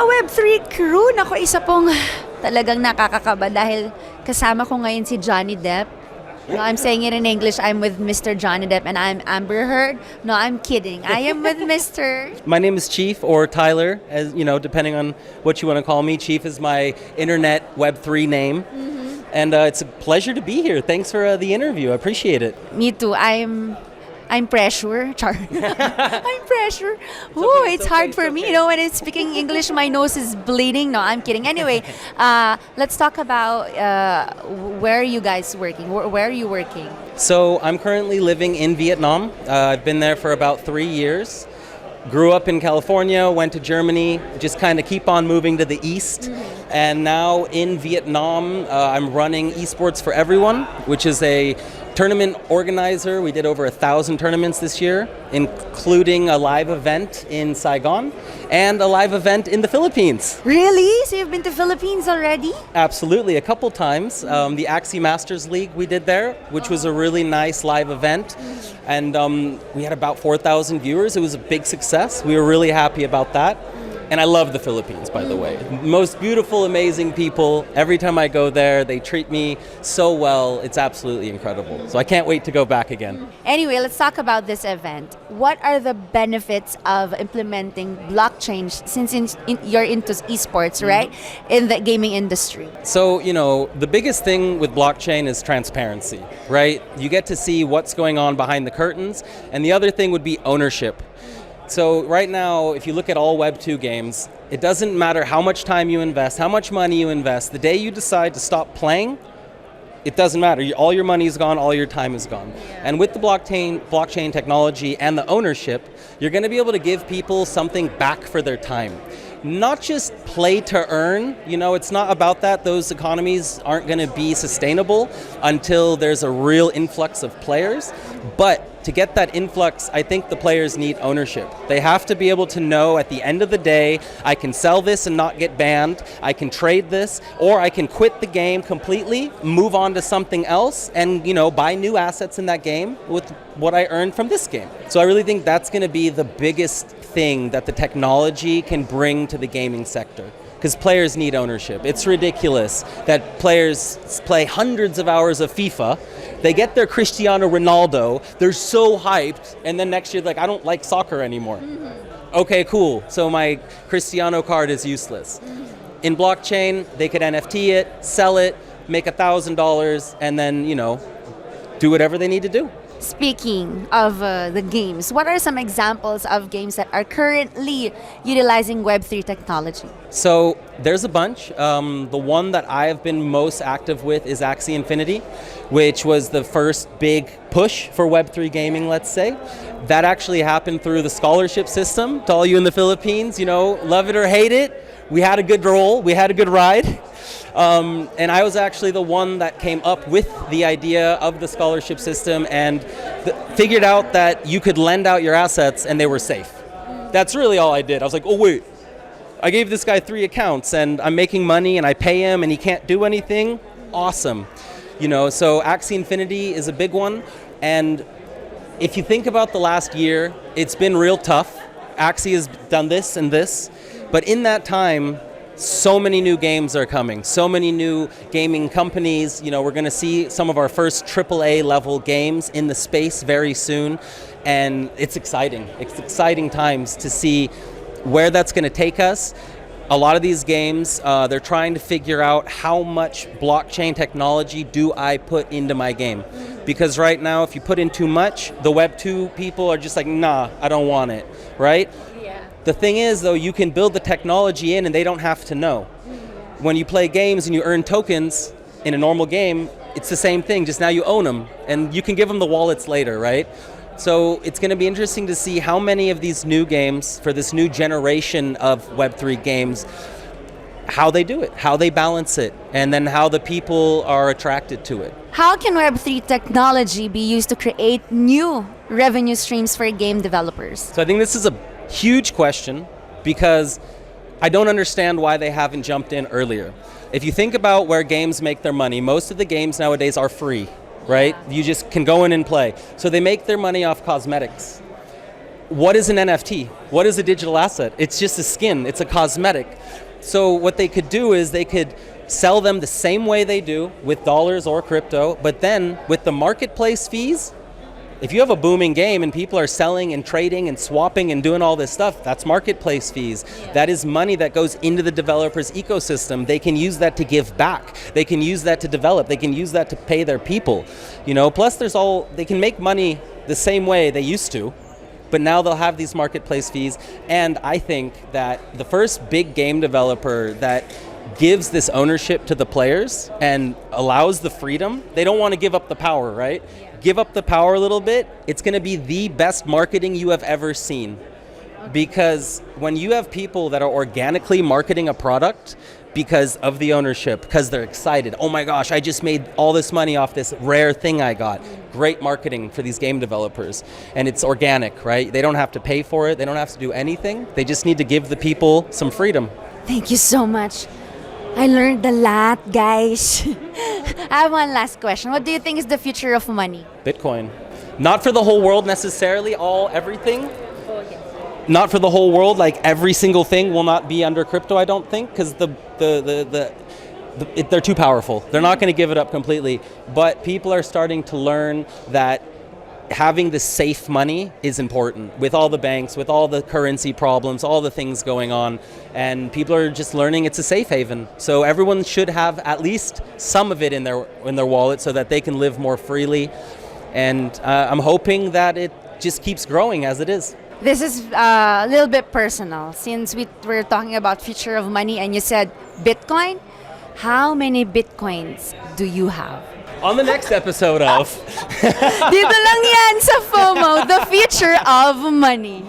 Web3 crew, nako isa pong talagang nakakakaba dahil kasama ko ngayon si Johnny Depp. No, I'm saying it in English. I'm with Mr. Johnny Depp and I'm Amber Heard. No, I'm kidding. I am with Mr. My name is Chief or Tyler, as you know, depending on what you want to call me. Chief is my internet Web3 name. And it's a pleasure to be here. Thanks for the interview. I appreciate it. Me too. I'm pressure. I'm pressure. Ooh, it's hard for me. You know, when it's speaking English, my nose is bleeding. No, I'm kidding. Anyway, let's talk about where are you guys working? Where are you working? So I'm currently living in Vietnam. I've been there for about 3 years. Grew up in California, went to Germany, just kind of keep on moving to the east. And now in Vietnam, I'm running Esports for Everyone, which is a tournament organizer. We did over 1,000 tournaments this year, including a live event in Saigon and a live event in the Philippines. Really? So you've been to Philippines already? Absolutely, a couple times. The Axie Masters League we did there, which was a really nice live event. And we had about 4,000 viewers. It was a big success. We were really happy about that. And I love the Philippines, by the way. Most beautiful, amazing people. Every time I go there, they treat me so well. It's absolutely incredible. So I can't wait to go back again. Anyway, let's talk about this event. What are the benefits of implementing blockchain since you're into esports, right? In the gaming industry. So, you know, the biggest thing with blockchain is transparency, right? You get to see what's going on behind the curtains. And the other thing would be ownership. So right now, if you look at all Web 2 games, it doesn't matter how much time you invest, how much money you invest. The day you decide to stop playing, it doesn't matter. All your money is gone, all your time is gone. And with the blockchain technology and the ownership, you're going to be able to give people something back for their time. Not just play to earn, you know, it's not about that. Those economies aren't going to be sustainable until there's a real influx of players. But to get that influx, I think the players need ownership. They have to be able to know at the end of the day, I can sell this and not get banned, I can trade this, or I can quit the game completely, move on to something else, and, you know, buy new assets in that game with what I earned from this game. So I really think that's going to be the biggest thing that the technology can bring to the gaming sector. Because players need ownership. It's ridiculous that players play hundreds of hours of FIFA, they get their Cristiano Ronaldo, they're so hyped, and then next year they're like, I don't like soccer anymore. Okay, cool, so my Cristiano card is useless. In blockchain, they could NFT it, sell it, make $1,000, and then, you know, do whatever they need to do. Speaking of the games, what are some examples of games that are currently utilizing Web3 technology? So there's a bunch. The one that I have been most active with is Axie Infinity, which was the first big push for Web3 gaming, let's say. That actually happened through the scholarship system. To all you in the Philippines, you know, love it or hate it, we had a good roll, we had a good ride. And I was actually the one that came up with the idea of the scholarship system and figured out that you could lend out your assets and they were safe. That's really all I did. I was like, oh wait, I gave this guy 3 accounts and I'm making money and I pay him and he can't do anything. Awesome. You know, so Axie Infinity is a big one. And if you think about the last year, it's been real tough. Axie has done this and this, but in that time, so many new games are coming, so many new gaming companies. You know, we're going to see some of our first AAA level games in the space very soon, and it's exciting. It's exciting times to see where that's going to take us. A lot of these games, they're trying to figure out how much blockchain technology do I put into my game. Because right now, if you put in too much, the Web 2 people are just like, nah, I don't want it, right? The thing is, though, you can build the technology in and they don't have to know. When you play games and you earn tokens in a normal game, it's the same thing, just now you own them. And you can give them the wallets later, right? So it's going to be interesting to see how many of these new games, for this new generation of Web3 games, how they do it, how they balance it, and then how the people are attracted to it. How can Web3 technology be used to create new revenue streams for game developers? So I think this is a huge question because I don't understand why they haven't jumped in earlier. If you think about where games make their money, most of the games nowadays are free, right? You just can go in and play. So they make their money off cosmetics. what is an NFT? What is a digital asset? It's just a skin, it's a cosmetic. So what they could do is they could sell them the same way they do with dollars or crypto, but then with the marketplace fees, if you have a booming game and people are selling and trading and swapping and doing all this stuff, that's marketplace fees. Yeah. That is money that goes into the developer's ecosystem. They can use that to give back. They can use that to develop. They can use that to pay their people. Plus they can make money the same way they used to, but now they'll have these marketplace fees. And I think that the first big game developer that gives this ownership to the players and allows the freedom, they don't want to give up the power, right? Give up the power a little bit, it's going to be the best marketing you have ever seen. Because when you have people that are organically marketing a product because of the ownership, because they're excited, oh my gosh, I just made all this money off this rare thing I got. Great marketing for these game developers. And it's organic, right? They don't have to pay for it. They don't have to do anything. They just need to give the people some freedom. Thank you so much. I learned a lot, guys. I have one last question. What do you think is the future of money? Bitcoin. Not for the whole world necessarily, everything. Not for the whole world, like every single thing will not be under crypto, I don't think, because they're too powerful. They're not going to give it up completely. But people are starting to learn that having the safe money is important with all the banks, with all the currency problems, all the things going on, and people are just learning it's a safe haven. So everyone should have at least some of it in their wallet so that they can live more freely. And I'm hoping that it just keeps growing as it is. This is a little bit personal. Since we're talking about future of money and you said Bitcoin, how many Bitcoins do you have? On the next episode of... Dito lang yan sa FOMO, the future of money.